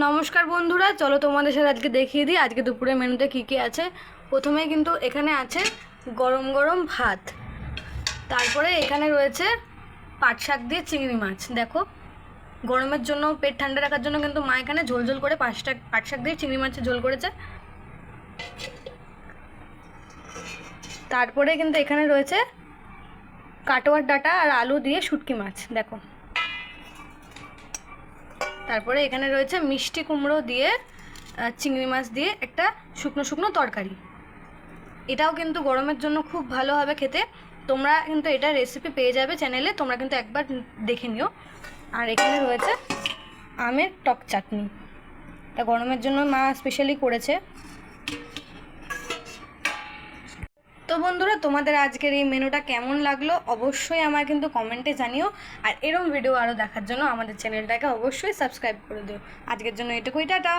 নমস্কার বন্ধুরা, চলো তোমাদের সাথে আজকে দেখিয়ে দিই আজকে দুপুরে মেনুতে কী কী আছে। প্রথমে কিন্তু এখানে আছে গরম গরম ভাত, তারপরে এখানে রয়েছে পাট শাক দিয়ে চিংড়ি মাছ। দেখো, গরমের জন্য পেট ঠান্ডা রাখার জন্য কিন্তু মা এখানে ঝোল ঝোল করে পাট শাক দিয়ে চিংড়ি মাছের ঝোল করেছে। তারপরে কিন্তু এখানে রয়েছে কাটোয়ার ডাঁটা আর আলু দিয়ে শুটকি মাছ। দেখো, তারপরে এখানে রয়েছে মিষ্টি কুমড়ো দিয়ে চিংড়ি মাছ দিয়ে একটা শুকনো শুকনো তরকারি। এটাও কিন্তু গরমের জন্য খুব ভালো হবে খেতে। তোমরা কিন্তু এটা রেসিপি পেয়ে যাবে চ্যানেলে, তোমরা কিন্তু একবার দেখে নিও। আর এখানে রয়েছে আমের টক চাটনি, এটা গরমের জন্য মা স্পেশালি করেছে। তো বন্ধুরা, তোমাদের আজকের এই মেনুটা কেমন লাগলো অবশ্যই আমার কিন্তু কমেন্টে জানিও। আর এরকম ভিডিও আরও দেখার জন্য আমাদের চ্যানেলটাকে অবশ্যই সাবস্ক্রাইব করে দিও। আজকের জন্য এটুকুই, টাটা।